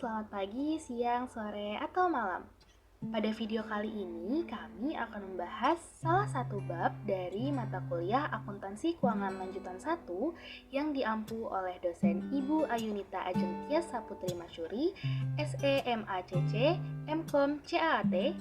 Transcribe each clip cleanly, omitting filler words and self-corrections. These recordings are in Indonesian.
selamat pagi, siang, sore, atau malam. Pada video kali ini, kami akan membahas salah satu bab dari mata kuliah Akuntansi Keuangan Lanjutan 1 yang diampu oleh dosen Ibu Ayunita Ajentia Saputri Masyuri, SEMACC, MKOM CAAT,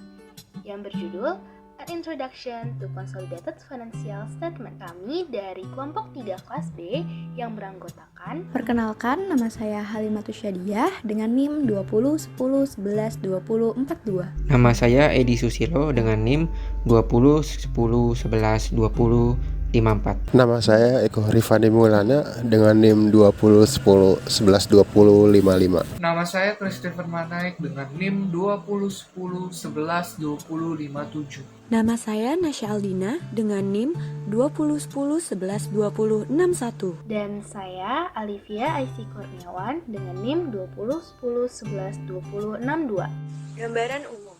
yang berjudul An Introduction to Consolidated Financial Statement. Kami dari kelompok 3 kelas B yang beranggotakan. Perkenalkan, nama saya Halimatus Syadiah dengan NIM 20 10 11 20 42. Nama saya Edi Susilo dengan NIM 20 10 11 20 54. Nama saya Eko Rifani Maulana dengan NIM 20 10 11 20 55. Nama saya Christopher Manaik dengan NIM 20 10 11 20 57. Nama saya Nasya Aldina dengan NIM 20 10 11 20 61. Dan saya Alivia Aisy Kurniawan dengan NIM 20 10 11 20 62. Gambaran umum.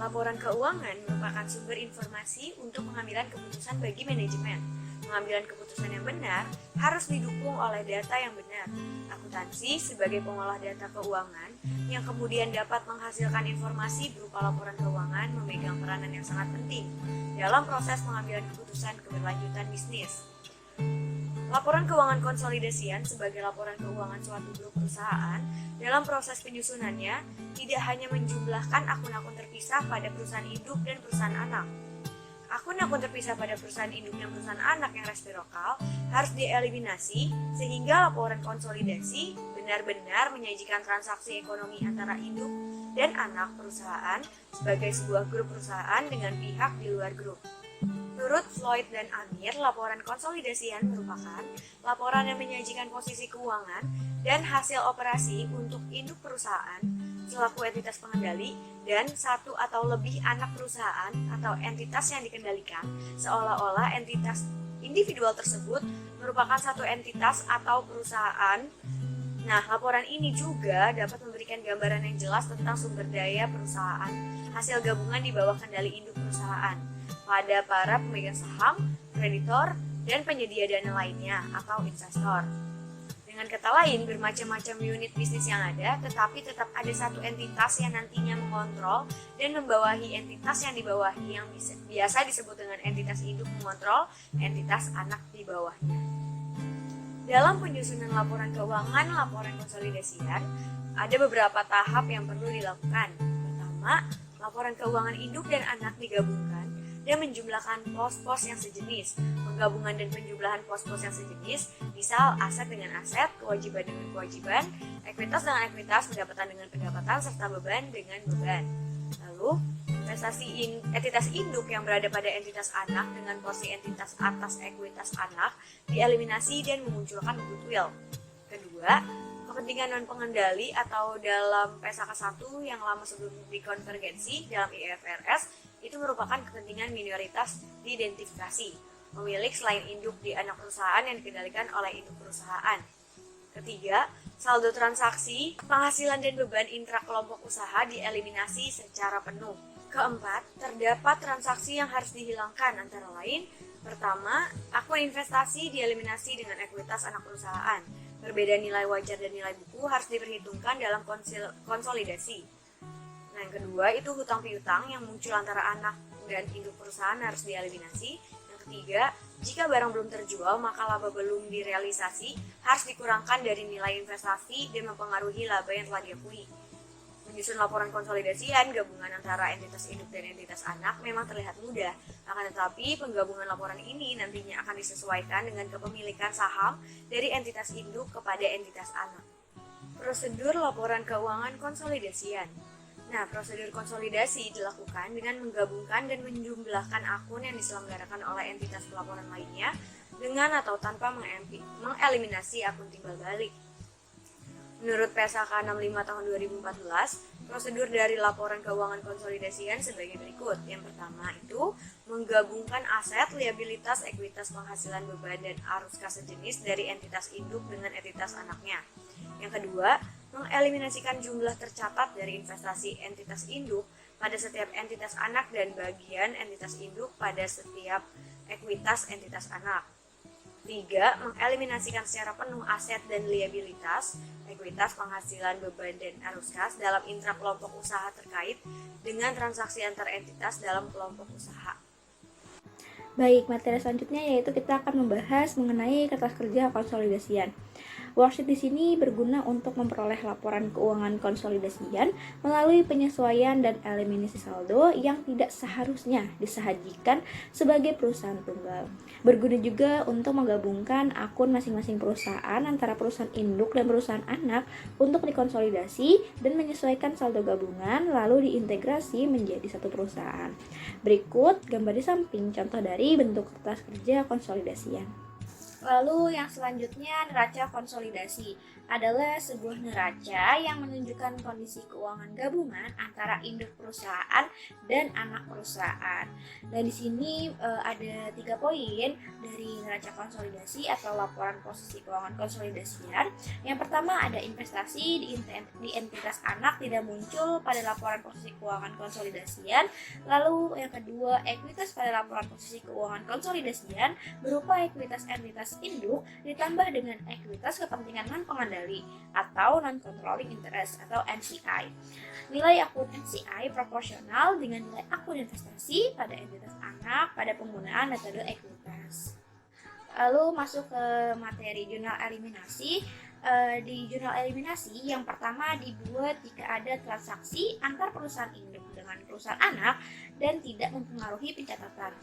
Laporan keuangan merupakan sumber informasi untuk pengambilan keputusan bagi manajemen. Pengambilan keputusan yang benar harus didukung oleh data yang benar. Akuntansi sebagai pengolah data keuangan yang kemudian dapat menghasilkan informasi berupa laporan keuangan memegang peranan yang sangat penting dalam proses pengambilan keputusan keberlanjutan bisnis. Laporan keuangan konsolidasian sebagai laporan keuangan suatu grup perusahaan dalam proses penyusunannya tidak hanya menjumlahkan akun-akun terpisah pada perusahaan induk dan perusahaan anak. Akun-akun terpisah pada perusahaan induk dan perusahaan anak yang resiprokal harus dieliminasi sehingga laporan konsolidasi benar-benar menyajikan transaksi ekonomi antara induk dan anak perusahaan sebagai sebuah grup perusahaan dengan pihak di luar grup. Menurut Floyd dan Amir, laporan konsolidasian merupakan laporan yang menyajikan posisi keuangan dan hasil operasi untuk induk perusahaan selaku entitas pengendali dan satu atau lebih anak perusahaan atau entitas yang dikendalikan seolah-olah entitas individual tersebut merupakan satu entitas atau perusahaan. Nah, laporan ini juga dapat memberikan gambaran yang jelas tentang sumber daya perusahaan, hasil gabungan di bawah kendali induk perusahaan pada para pemegang saham, kreditor, dan penyedia dana lainnya atau investor. Dengan kata lain, bermacam-macam unit bisnis yang ada, tetapi tetap ada satu entitas yang nantinya mengontrol dan membawahi entitas yang dibawahi yang biasa disebut dengan entitas induk mengontrol entitas anak di bawahnya. Dalam penyusunan laporan keuangan, laporan konsolidasian, ada beberapa tahap yang perlu dilakukan. Pertama, laporan keuangan induk dan anak digabungkan dan menjumlahkan pos-pos yang sejenis. Penggabungan dan penjumlahan pos-pos yang sejenis, misal aset dengan aset, kewajiban dengan kewajiban, ekuitas dengan ekuitas, pendapatan dengan pendapatan, serta beban dengan beban. Lalu, investasi entitas induk yang berada pada entitas anak dengan porsi entitas atas ekuitas anak dieliminasi dan memunculkan goodwill. Kedua, kepentingan non-pengendali atau dalam PSAK 1 yang lama sebelum dikonvergensi dalam IFRS itu merupakan kepentingan minoritas diidentifikasi, pemilik selain induk di anak perusahaan yang dikendalikan oleh induk perusahaan. Ketiga, saldo transaksi, penghasilan dan beban intra kelompok usaha dieliminasi secara penuh. Keempat, terdapat transaksi yang harus dihilangkan antara lain, pertama, akun investasi dieliminasi dengan ekuitas anak perusahaan. Perbedaan nilai wajar dan nilai buku harus diperhitungkan dalam konsolidasi. Nah, yang kedua itu hutang piutang yang muncul antara anak dan induk perusahaan harus dieliminasi. Yang ketiga, jika barang belum terjual maka laba belum direalisasi harus dikurangkan dari nilai investasi dan mempengaruhi laba yang telah diakui. Menyusun laporan konsolidasian gabungan antara entitas induk dan entitas anak memang terlihat mudah, akan tetapi penggabungan laporan ini nantinya akan disesuaikan dengan kepemilikan saham dari entitas induk kepada entitas anak. Prosedur laporan keuangan konsolidasian. Nah, prosedur konsolidasi dilakukan dengan menggabungkan dan menjumlahkan akun yang diselenggarakan oleh entitas pelaporan lainnya dengan atau tanpa mengeliminasi akun timbal balik. Menurut PSAK 65 tahun 2014, prosedur dari laporan keuangan konsolidasian sebagai berikut. Yang pertama itu menggabungkan aset, liabilitas, ekuitas, penghasilan, beban, dan arus kas sejenis dari entitas induk dengan entitas anaknya. Yang kedua, mengeliminasikan jumlah tercatat dari investasi entitas induk pada setiap entitas anak dan bagian entitas induk pada setiap ekuitas entitas anak. 3. Mengeliminasikan secara penuh aset dan liabilitas, ekuitas, penghasilan, beban, dan arus kas dalam intra kelompok usaha terkait dengan transaksi antar entitas dalam kelompok usaha. Baik, materi selanjutnya yaitu kita akan membahas mengenai kertas kerja konsolidasian. Worksheet di sini berguna untuk memperoleh laporan keuangan konsolidasian melalui penyesuaian dan eliminasi saldo yang tidak seharusnya disajikan sebagai perusahaan tunggal. Berguna juga untuk menggabungkan akun masing-masing perusahaan antara perusahaan induk dan perusahaan anak untuk dikonsolidasi dan menyesuaikan saldo gabungan lalu diintegrasi menjadi satu perusahaan. Berikut gambar di samping contoh dari bentuk kertas kerja konsolidasian. Lalu yang selanjutnya neraca konsolidasi adalah sebuah neraca yang menunjukkan kondisi keuangan gabungan antara induk perusahaan dan anak perusahaan. Dan di sini ada 3 poin dari neraca konsolidasi atau laporan posisi keuangan konsolidasian. Yang pertama ada investasi di entitas anak tidak muncul pada laporan posisi keuangan konsolidasian. Lalu yang kedua ekuitas pada laporan posisi keuangan konsolidasian berupa ekuitas entitas induk ditambah dengan ekuitas kepentingan non-pengendali atau non-controlling interest atau NCI. Nilai akun NCI proporsional dengan nilai akun investasi pada entitas anak pada penggunaan metode ekuitas. Lalu masuk ke materi jurnal eliminasi. Di jurnal eliminasi yang pertama dibuat jika ada transaksi antar perusahaan induk dengan perusahaan anak dan tidak mempengaruhi pencatatan.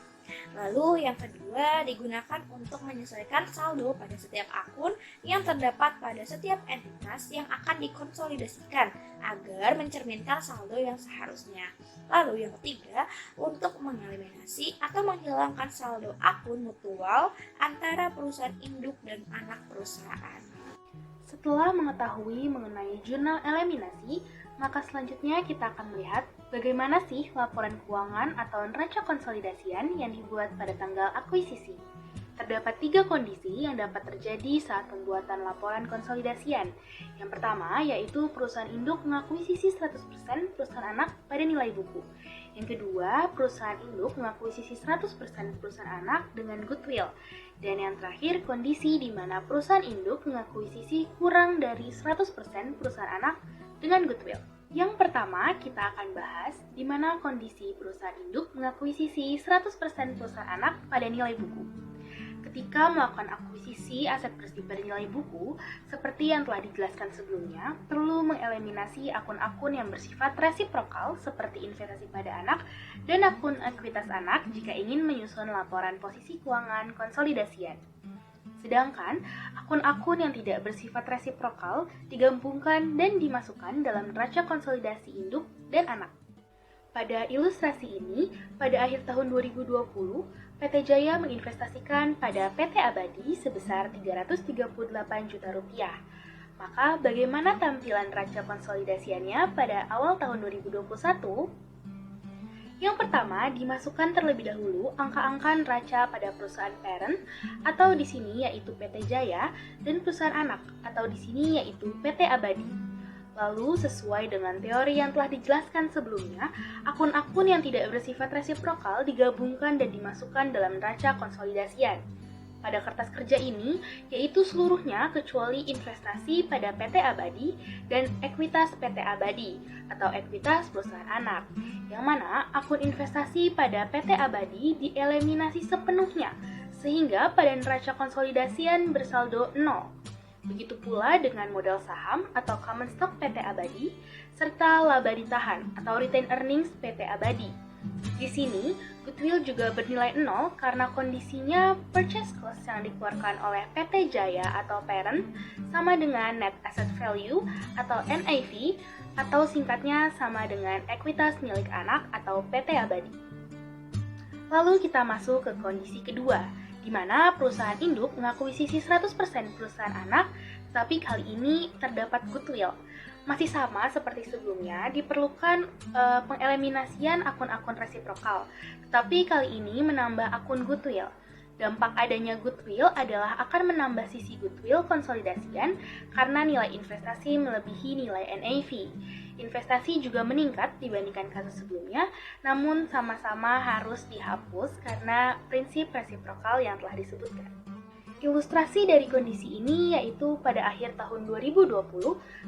Lalu yang kedua digunakan untuk menyesuaikan saldo pada setiap akun yang terdapat pada setiap entitas yang akan dikonsolidasikan agar mencerminkan saldo yang seharusnya. Lalu yang ketiga untuk mengeliminasi atau menghilangkan saldo akun mutual antara perusahaan induk dan anak perusahaan. Setelah mengetahui mengenai jurnal eliminasi, maka selanjutnya kita akan melihat bagaimana sih laporan keuangan atau neraca konsolidasian yang dibuat pada tanggal akuisisi. Terdapat 3 kondisi yang dapat terjadi saat pembuatan laporan konsolidasian. Yang pertama yaitu perusahaan induk mengakuisisi 100% perusahaan anak pada nilai buku. Yang kedua, perusahaan induk mengakuisisi 100% perusahaan anak dengan goodwill. Dan yang terakhir, kondisi di mana perusahaan induk mengakuisisi kurang dari 100% perusahaan anak dengan goodwill. Yang pertama, kita akan bahas di mana kondisi perusahaan induk mengakuisisi 100% perusahaan anak pada nilai buku. Ketika melakukan akuisisi aset bersih bernilai buku, seperti yang telah dijelaskan sebelumnya, perlu mengeliminasi akun-akun yang bersifat resiprokal seperti investasi pada anak dan akun ekuitas anak jika ingin menyusun laporan posisi keuangan konsolidasian. Sedangkan akun-akun yang tidak bersifat resiprokal digabungkan dan dimasukkan dalam neraca konsolidasi induk dan anak. Pada ilustrasi ini, pada akhir tahun 2020, PT Jaya menginvestasikan pada PT Abadi sebesar Rp338 juta. Maka bagaimana tampilan neraca konsolidasiannya pada awal tahun 2021? Yang pertama, dimasukkan terlebih dahulu angka-angka neraca pada perusahaan parent atau di sini yaitu PT Jaya dan perusahaan anak atau di sini yaitu PT Abadi. Lalu, sesuai dengan teori yang telah dijelaskan sebelumnya, akun-akun yang tidak bersifat resiprokal digabungkan dan dimasukkan dalam neraca konsolidasian. Pada kertas kerja ini, yaitu seluruhnya kecuali investasi pada PT Abadi dan ekuitas PT Abadi atau ekuitas perusahaan anak, yang mana akun investasi pada PT Abadi dieliminasi sepenuhnya, sehingga pada neraca konsolidasian bersaldo 0. Begitu pula dengan modal saham atau common stock PT Abadi, serta laba ditahan atau retained earnings PT Abadi. Di sini, goodwill juga bernilai 0 karena kondisinya purchase cost yang dikeluarkan oleh PT Jaya atau parent sama dengan net asset value atau NAV atau singkatnya sama dengan ekuitas milik anak atau PT Abadi. Lalu kita masuk ke kondisi kedua, di mana perusahaan induk mengakuisisi 100% perusahaan anak, tapi kali ini terdapat goodwill. Masih sama seperti sebelumnya, diperlukan pengeliminasian akun-akun resiprokal, tetapi kali ini menambah akun goodwill. Dampak adanya goodwill adalah akan menambah sisi goodwill konsolidasian karena nilai investasi melebihi nilai NAV. Investasi juga meningkat dibandingkan kasus sebelumnya, namun sama-sama harus dihapus karena prinsip resiprokal yang telah disebutkan. Ilustrasi dari kondisi ini yaitu pada akhir tahun 2020,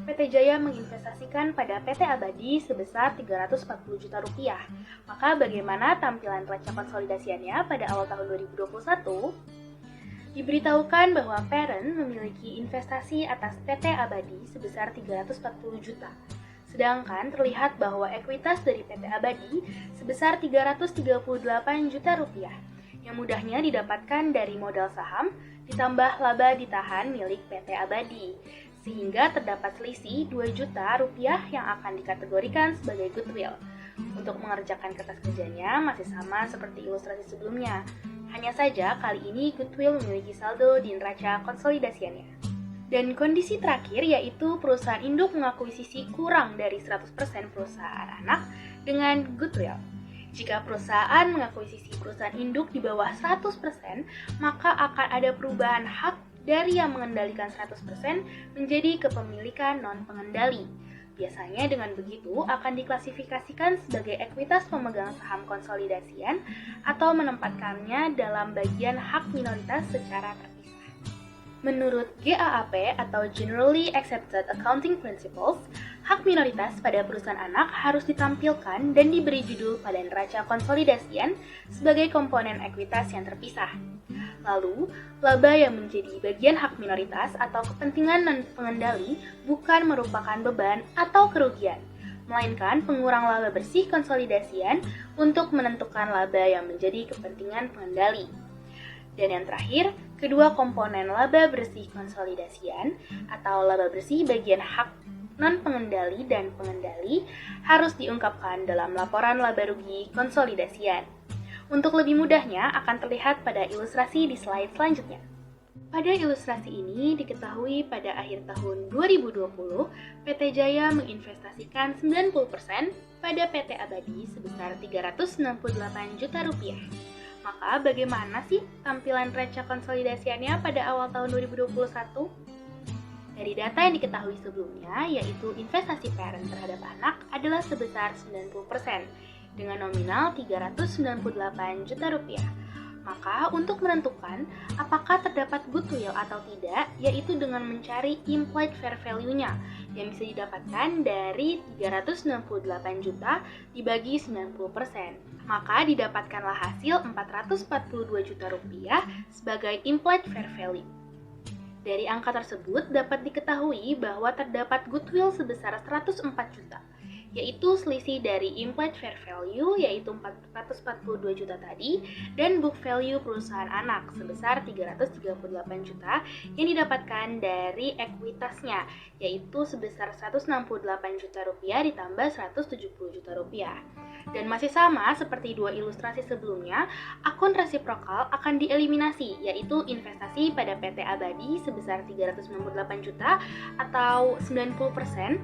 PT Jaya menginvestasikan pada PT Abadi sebesar 340 juta rupiah. Maka bagaimana tampilan neraca konsolidasiannya pada awal tahun 2021? Diberitahukan bahwa parent memiliki investasi atas PT Abadi sebesar 340 juta. Sedangkan terlihat bahwa ekuitas dari PT Abadi sebesar 338 juta rupiah, yang mudahnya didapatkan dari modal saham ditambah laba ditahan milik PT Abadi, sehingga terdapat selisih 2 juta rupiah yang akan dikategorikan sebagai goodwill. Untuk mengerjakan kertas kerjanya masih sama seperti ilustrasi sebelumnya, hanya saja kali ini goodwill memiliki saldo di neraca konsolidasiannya. Dan kondisi terakhir yaitu perusahaan induk mengakuisisi kurang dari 100% perusahaan anak dengan goodwill. Jika perusahaan mengakuisisi perusahaan induk di bawah 100%, maka akan ada perubahan hak dari yang mengendalikan 100% menjadi kepemilikan non-pengendali. Biasanya dengan begitu akan diklasifikasikan sebagai ekuitas pemegang saham konsolidasian atau menempatkannya dalam bagian hak minoritas secara terpisah. Menurut GAAP atau Generally Accepted Accounting Principles, hak minoritas pada perusahaan anak harus ditampilkan dan diberi judul pada neraca konsolidasian sebagai komponen ekuitas yang terpisah. Lalu, laba yang menjadi bagian hak minoritas atau kepentingan non-pengendali bukan merupakan beban atau kerugian, melainkan pengurang laba bersih konsolidasian untuk menentukan laba yang menjadi kepentingan pengendali. Dan yang terakhir, kedua komponen laba bersih konsolidasian atau laba bersih bagian hak non-pengendali dan pengendali harus diungkapkan dalam laporan laba rugi konsolidasian. Untuk lebih mudahnya akan terlihat pada ilustrasi di slide selanjutnya. Pada ilustrasi ini diketahui pada akhir tahun 2020, PT Jaya menginvestasikan 90% pada PT Abadi sebesar 368 juta rupiah. Maka bagaimana sih tampilan neraca konsolidasiannya pada awal tahun 2021? Dari data yang diketahui sebelumnya, yaitu investasi parent terhadap anak adalah sebesar 90% dengan nominal 398 juta rupiah. Maka untuk menentukan apakah terdapat goodwill atau tidak, yaitu dengan mencari implied fair value-nya yang bisa didapatkan dari 368 juta dibagi 90%. Maka didapatkanlah hasil 442 juta rupiah sebagai implied fair value. Dari angka tersebut dapat diketahui bahwa terdapat goodwill sebesar 104 juta, yaitu selisih dari implied fair value yaitu 442 juta tadi dan book value perusahaan anak sebesar 338 juta yang didapatkan dari ekuitasnya yaitu sebesar 168 juta rupiah ditambah 170 juta rupiah. Dan masih sama seperti dua ilustrasi sebelumnya, akun resiprokal akan dieliminasi, yaitu investasi pada PT Abadi sebesar 398 juta atau 90%,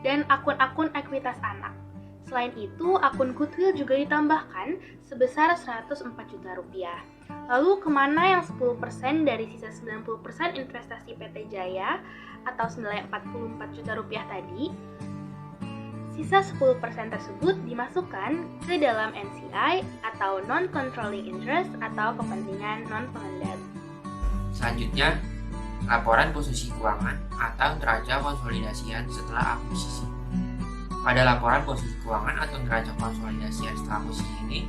dan akun-akun ekuitas anak. Selain itu, akun goodwill juga ditambahkan sebesar 104 juta rupiah. Lalu kemana yang 10% dari sisa 90% investasi PT Jaya atau senilai 44 juta rupiah tadi? Sisa 10% tersebut dimasukkan ke dalam NCI atau Non-Controlling Interest atau kepentingan non-pengendali. Selanjutnya, laporan posisi keuangan atau neraca konsolidasian setelah akuisisi. Pada laporan posisi keuangan atau neraca konsolidasian setelah akuisisi ini,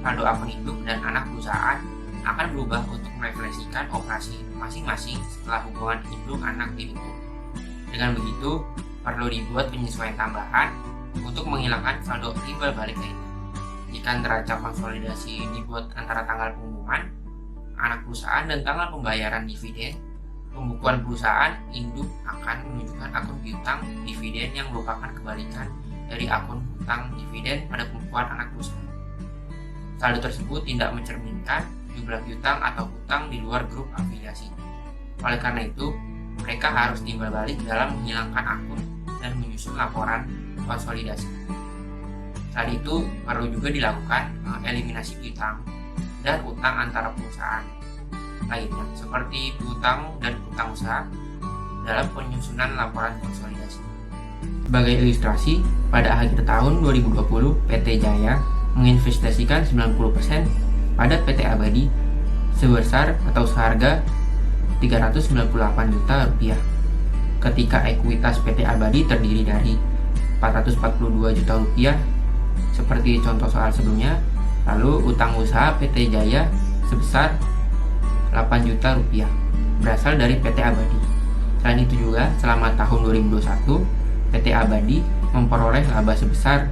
saldo akun induk dan anak perusahaan akan berubah untuk merefleksikan operasi masing-masing setelah hubungan induk anak dibentuk. Dengan begitu, perlu dibuat penyesuaian tambahan untuk menghilangkan saldo timbal balik lainnya. Jika neraca konsolidasi dibuat antara tanggal pengumuman anak perusahaan dan tanggal pembayaran dividen, pembukuan perusahaan induk akan menunjukkan akun piutang dividen yang merupakan kebalikan dari akun hutang dividen pada pembukuan anak perusahaan. Saldo tersebut tidak mencerminkan jumlah piutang atau hutang di luar grup afiliasi. Oleh karena itu, mereka harus timbal balik dalam menghilangkan akun dan menyusun laporan konsolidasi. Saat itu perlu juga dilakukan eliminasi piutang dan utang antara perusahaan lainnya seperti piutang dan utang usaha dalam penyusunan laporan konsolidasi. Sebagai ilustrasi, pada akhir tahun 2020 PT Jaya menginvestasikan 90% pada PT Abadi sebesar atau seharga 398 juta rupiah. Ketika ekuitas PT Abadi terdiri dari 442 juta rupiah seperti contoh soal sebelumnya, lalu utang usaha PT Jaya sebesar 8 juta rupiah berasal dari PT Abadi. Selain itu juga selama tahun 2021 PT Abadi memperoleh laba sebesar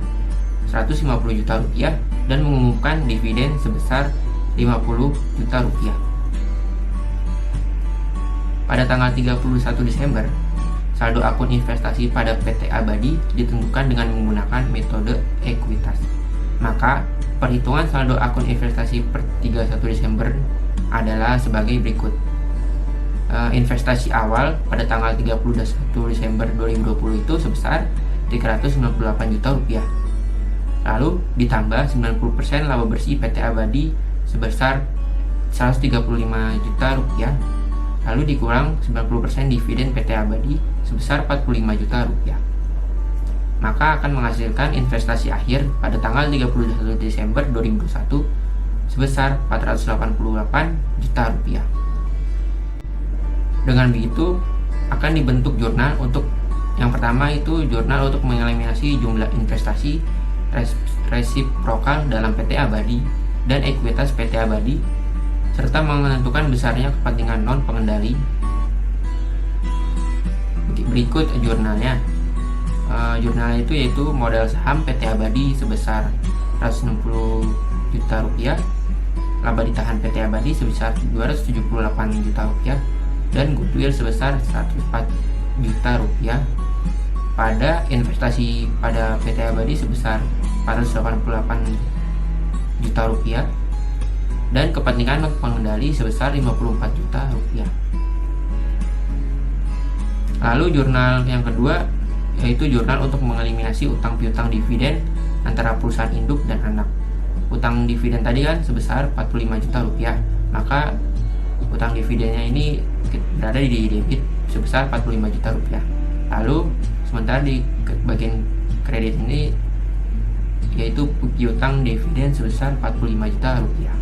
150 juta rupiah dan mengumumkan dividen sebesar 50 juta rupiah. Pada tanggal 31 Desember, saldo akun investasi pada PT Abadi ditentukan dengan menggunakan metode ekuitas. Maka, perhitungan saldo akun investasi per 31 Desember adalah sebagai berikut. Investasi awal pada tanggal 31 Desember 2020 itu sebesar 398 juta rupiah. Lalu ditambah 90% laba bersih PT Abadi sebesar 135 juta rupiah. Lalu dikurang 90% dividen PT Abadi sebesar 45 juta rupiah. Maka akan menghasilkan investasi akhir pada tanggal 31 Desember 2021 sebesar 488 juta rupiah. Dengan begitu akan dibentuk jurnal untuk yang pertama itu jurnal untuk mengeliminasi jumlah investasi resiprokal dalam PT Abadi dan ekuitas PT Abadi serta menentukan besarnya kepentingan non pengendali. Berikut jurnalnya. Jurnalnya itu yaitu modal saham PT Abadi sebesar 160 juta rupiah, laba ditahan PT Abadi sebesar 278 juta rupiah, dan goodwill sebesar 104 juta rupiah. Pada investasi pada PT Abadi sebesar 488 juta rupiah dan kepentingan non pengendali sebesar 54 juta rupiah. Lalu jurnal yang kedua yaitu jurnal untuk mengeliminasi utang piutang dividen antara perusahaan induk dan anak. Utang dividen tadi kan sebesar 45 juta rupiah, maka utang dividennya ini berada di debit sebesar 45 juta rupiah. Lalu sementara di bagian kredit ini yaitu piutang dividen sebesar 45 juta rupiah.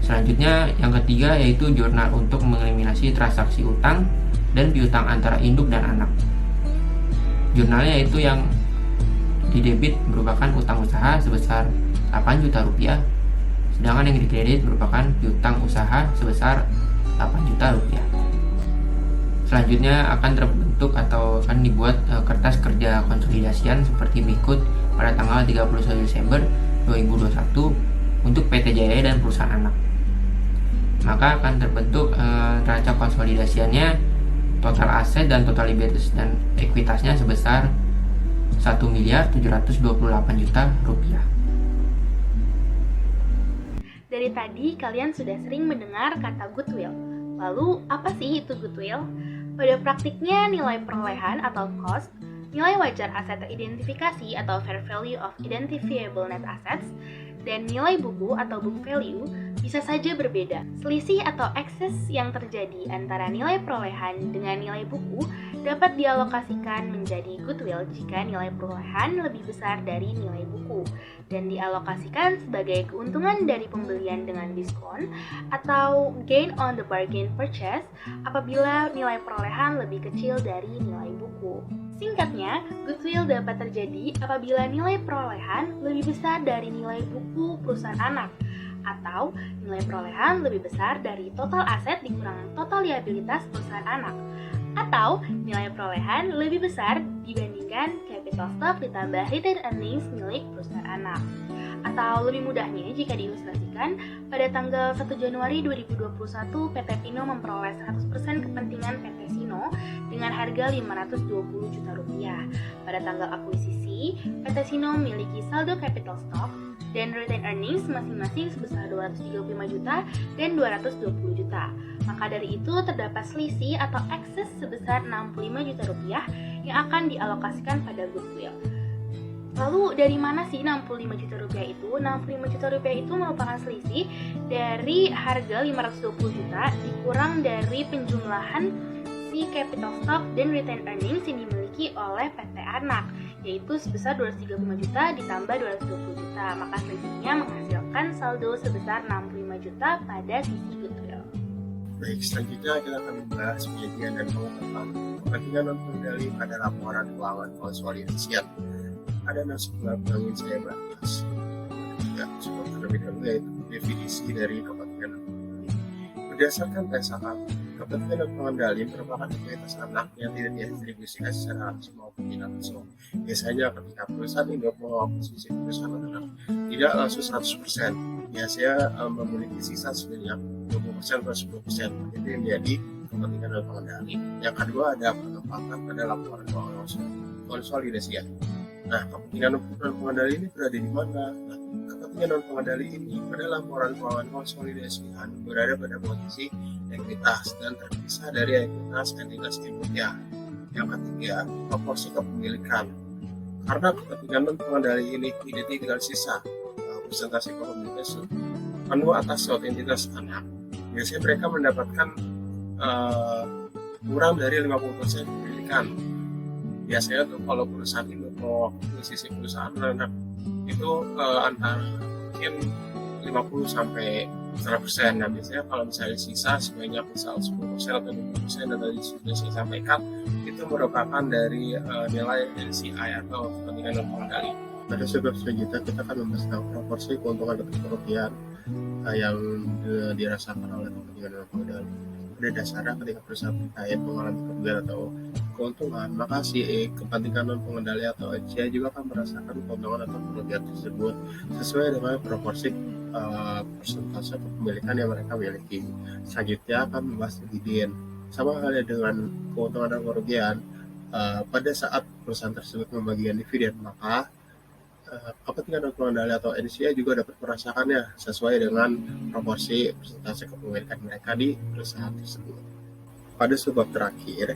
Selanjutnya yang ketiga yaitu jurnal untuk mengeliminasi transaksi utang dan piutang antara induk dan anak. Jurnalnya yaitu yang didebit merupakan utang usaha sebesar 8 juta rupiah, sedangkan yang dikredit merupakan piutang usaha sebesar 8 juta rupiah. Selanjutnya akan terbentuk atau akan dibuat kertas kerja konsolidasian seperti berikut pada tanggal 31 Desember 2021 untuk PT Jaya dan perusahaan anak. Maka akan terbentuk neraca konsolidasiannya, total aset dan total liabilitas dan ekuitasnya sebesar 1.728 juta rupiah. Dari tadi kalian sudah sering mendengar kata goodwill. Lalu apa sih itu goodwill? Pada praktiknya nilai perolehan atau cost, nilai wajar aset teridentifikasi atau fair value of identifiable net assets, dan nilai buku atau book value bisa saja berbeda. Selisih atau ekses yang terjadi antara nilai perolehan dengan nilai buku dapat dialokasikan menjadi goodwill jika nilai perolehan lebih besar dari nilai buku dan dialokasikan sebagai keuntungan dari pembelian dengan diskon atau gain on the bargain purchase apabila nilai perolehan lebih kecil dari nilai buku. Singkatnya, goodwill dapat terjadi apabila nilai perolehan lebih besar dari nilai buku perusahaan anak atau nilai perolehan lebih besar dari total aset dikurangi total liabilitas perusahaan anak, atau nilai perolehan lebih besar dibandingkan capital stock ditambah retained earnings milik perusahaan anak. Atau lebih mudahnya jika diilustrasikan, pada tanggal 1 Januari 2021 PT Pino memperoleh 100% kepentingan PT Sino dengan harga 520 juta rupiah. Pada tanggal akuisisi, PT Sino memiliki saldo capital stock dan retained earnings masing-masing sebesar 235 juta dan 220 juta. Maka dari itu terdapat selisih atau ekses sebesar 65 juta rupiah yang akan dialokasikan pada goodwill. Lalu dari mana sih 65 juta rupiah itu? 65 juta rupiah itu merupakan selisih dari harga 520 juta dikurang dari penjumlahan si capital stock dan retained earnings yang dimiliki oleh PT Anak, yaitu sebesar 235 juta ditambah 220 juta. Maka selisihnya menghasilkan saldo sebesar 65 juta pada sisi goodwill. Baik, selanjutnya kita akan membahas penyajian dan pengungkapan kepentingan non-pengendali pada laporan keuangan konsolidasian. Ada nasib bab yang ingin saya bahas. Ya, sebelum terlebih dahulu yaitu definisi dari kepentingan non-pengendali. Berdasarkan TSAK, kepentingan non-pengendali merupakan aktivitas anak yang tidak didistribusikan secara langsung maupun tidak langsung. Biasanya ketika perusahaan induk mengakuisisi perusahaan anak tidak langsung 100%, biasanya memiliki sisa sebanyak 20% atau 10%. Itu yang menjadi kepentingan non-pengendali. Yang kedua ada penempatan pada laporan keuangan konsolidasian. Nah, kepentingan non-pengendali ini berada di mana? Nah, kepentingan non-pengendali ini pada laporan keuangan konsolidasian berada pada posisi ekuitas dan terpisah dari entitas induknya. Yang ketiga, proporsi kepemilikan. Karena kepentingan non-pengendali ini identik dengan sisa presentasi kepemilikan penuh atas suatu entitas anak, biasanya mereka mendapatkan kurang dari 50% kepemilikan. Biasanya tuh kalau perusahaan induk sisi perusahaan anak itu antara mungkin 50 sampai 100%. Nah, biasanya kalau misalnya sisa sebanyak misal 10% atau 20% dan tadi sudah saya sampaikan, itu merupakan dari nilai NCI atau kepentingan non-pengendali. Pada sebab selanjutnya kita akan membahas tentang proporsi keuntungan dan kerugian yang dirasakan oleh kepentingan non-pengendali. Pada dasarnya ketika perusahaan terkait mengalami kerugian atau keuntungan, maka si kepentingan non-pengendali atau NCI juga akan merasakan keuntungan atau kerugian tersebut sesuai dengan proporsi persentase kepemilikan yang mereka miliki. Selanjutnya akan membahas dividen. Sama halnya dengan keuntungan dan kerugian, pada saat perusahaan tersebut membagikan dividen, maka kepentingan non-pengendali atau NCI juga dapat merasakannya sesuai dengan proporsi persentase kepemilikan mereka di perusahaan tersebut. Pada sebab terakhir,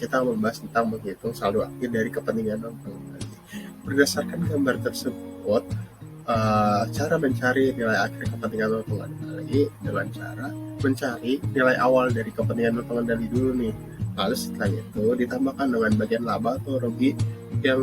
kita membahas tentang menghitung saldo akhir dari kepentingan non-pengendali. Berdasarkan gambar tersebut, cara mencari nilai akhir kepentingan non-pengendali dengan cara mencari nilai awal dari kepentingan non-pengendali dulu nih. Lalu setelah itu ditambahkan dengan bagian laba atau rugi yang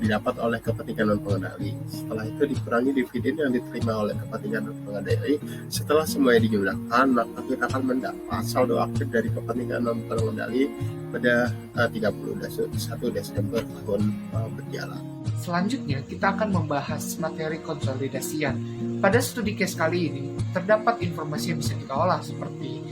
didapat oleh kepentingan non-pengendali. Setelah itu dikurangi dividen yang diterima oleh kepentingan non-pengendali. Setelah semuanya dijumlahkan, maka kita akan mendapat saldo akhir dari kepentingan non-pengendali pada 31 Desember tahun berjalan. Selanjutnya, kita akan membahas materi konsolidasian. Pada studi case kali ini, terdapat informasi yang bisa kita olah seperti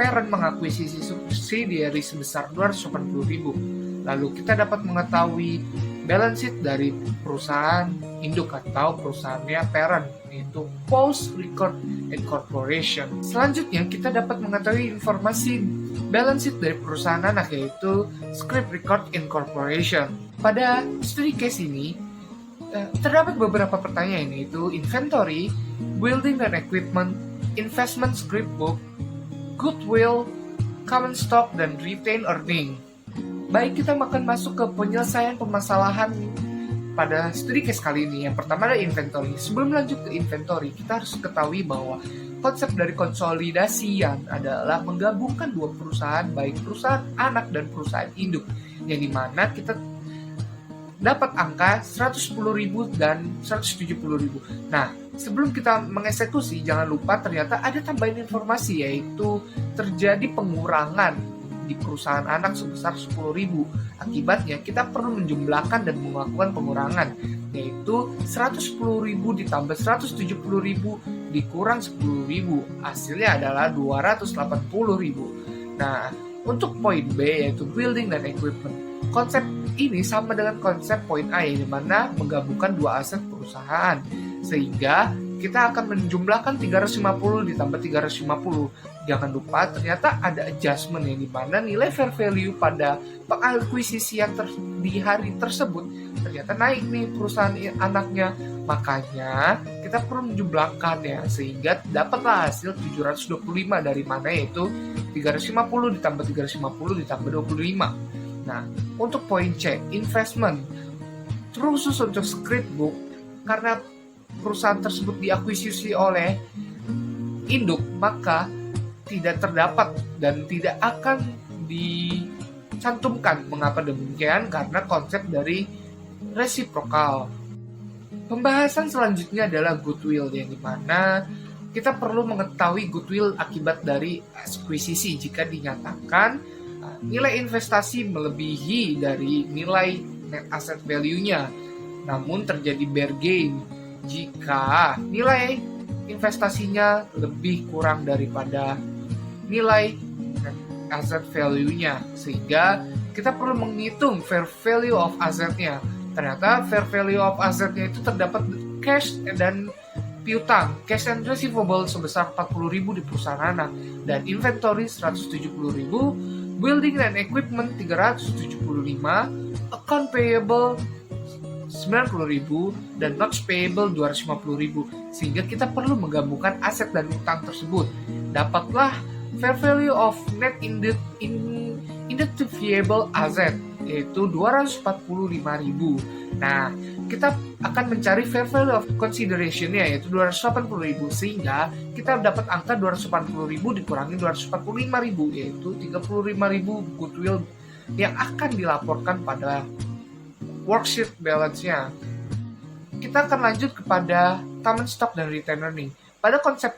parent mengakuisisi subsidiary sebesar 280.000. Lalu kita dapat mengetahui balance sheet dari perusahaan induk atau perusahaannya parent, yaitu Post Record Incorporation. Selanjutnya, kita dapat mengetahui informasi balance sheet dari perusahaan anak, yaitu Script Record Incorporation. Pada studi case ini, terdapat beberapa pertanyaan, yaitu inventory, building and equipment, investment script book, goodwill, common stock, dan retained earning. Baik, kita akan masuk ke penyelesaian permasalahan pada studi case kali ini. Yang pertama adalah inventory. Sebelum lanjut ke inventory, kita harus ketahui bahwa konsep dari konsolidasian adalah menggabungkan dua perusahaan, baik perusahaan anak dan perusahaan induk, yang dimana kita dapat angka 110.000 dan 170.000. Nah, sebelum kita mengeksekusi, jangan lupa ternyata ada tambahan informasi, yaitu terjadi pengurangan di perusahaan anak sebesar 10.000. Akibatnya, kita perlu menjumlahkan dan melakukan pengurangan, yaitu 110.000 ditambah 170.000 dikurang 10.000. Hasilnya adalah 280.000. Nah, untuk poin B, yaitu building dan equipment, konsep ini sama dengan konsep poin A, yang dimana menggabungkan dua aset perusahaan, sehingga kita akan menjumlahkan 350 ditambah 350. Jangan lupa ternyata ada adjustment, yang dimana nilai fair value pada pengakuisisi yang di hari tersebut ternyata naik nih perusahaan anaknya. Makanya kita perlu menjumlahkan ya, sehingga dapatlah hasil 725, dari mana yaitu 350 ditambah 350 ditambah 25. Nah, untuk poin C, investment, khusus untuk script book, karena perusahaan tersebut diakuisisi oleh induk, maka tidak terdapat dan tidak akan dicantumkan. Mengapa demikian? Karena konsep dari resiprokal. Pembahasan selanjutnya adalah goodwill, yang dimana kita perlu mengetahui goodwill akibat dari akuisisi jika dinyatakan nilai investasi melebihi dari nilai net asset value-nya. Namun terjadi bear gain jika nilai investasinya lebih kurang daripada nilai net asset value-nya, sehingga kita perlu menghitung fair value of asset-nya. Ternyata fair value of asset-nya itu terdapat cash dan piutang, cash and receivable sebesar 40.000 di perusahaan anak, dan inventory 170.000, building and equipment 375, account payable 90.000, dan notes payable 250.000. Sehingga kita perlu menggabungkan aset dan utang tersebut. Dapatlah fair value of net identifiable asset, yaitu 245.000. Nah, kita akan mencari fair value of consideration-nya, yaitu 280.000, sehingga kita dapat angka 280.000 dikurangi 245.000, yaitu 35.000 goodwill yang akan dilaporkan pada worksheet balance-nya. Kita akan lanjut kepada common stock dan retained earning. Pada konsep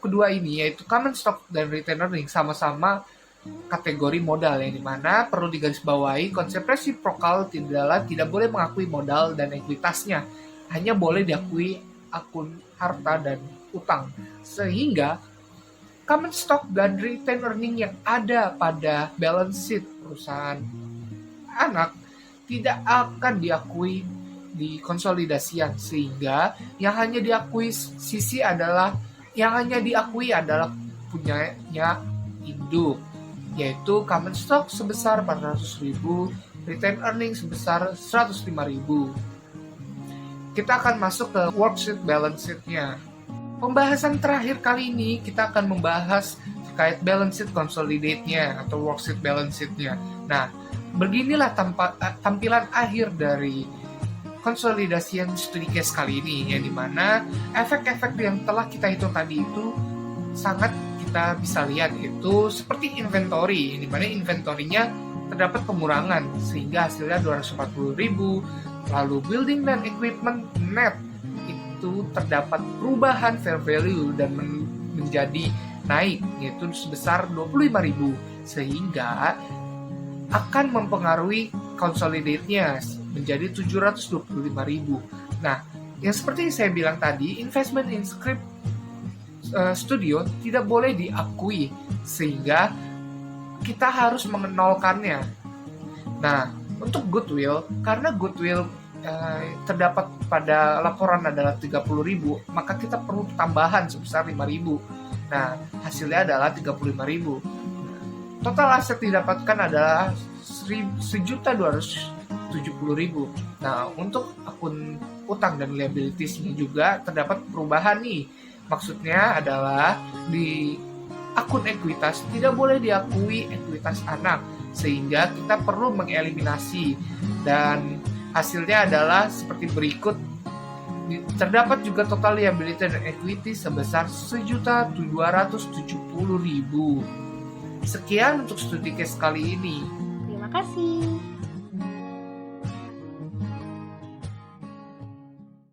kedua ini, yaitu common stock dan retained earning, sama-sama kategori modal, yang dimana perlu digarisbawahi konsep reciprocal tidak boleh mengakui modal dan ekuitasnya, hanya boleh diakui akun harta dan utang, sehingga common stock dan retained earning yang ada pada balance sheet perusahaan anak tidak akan diakui di konsolidasian, sehingga yang hanya diakui punyanya induk, yaitu common stock sebesar 400.000, retained earning sebesar 105.000. Kita akan masuk ke worksheet balance sheet-nya. Pembahasan terakhir kali ini kita akan membahas terkait balance sheet consolidate-nya atau worksheet balance sheet-nya. Nah, beginilah tampilan akhir dari konsolidasian studi case kali ini, yang dimana efek-efek yang telah kita hitung tadi itu sangat kita bisa lihat, itu seperti inventory, di mana inventory-nya terdapat pengurangan sehingga hasilnya 240.000. Lalu building dan equipment net itu terdapat perubahan fair value dan menjadi naik, yaitu sebesar 25.000, sehingga akan mempengaruhi consolidate-nya menjadi 725.000. Nah, yang seperti saya bilang tadi, investment in script studio tidak boleh diakui, sehingga kita harus mengenolkannya. Nah, untuk goodwill, karena goodwill terdapat pada laporan adalah 30.000, maka kita perlu tambahan sebesar 5.000. Nah, hasilnya adalah 35.000. Total aset didapatkan adalah 1.270.000. Nah, untuk akun utang dan liabilities-nya juga terdapat perubahan nih. Maksudnya adalah di akun ekuitas tidak boleh diakui ekuitas anak, sehingga kita perlu mengeliminasi, dan hasilnya adalah seperti berikut. Terdapat juga total liability dan equity sebesar 1.270.000. Sekian untuk studi case kali ini. Terima kasih.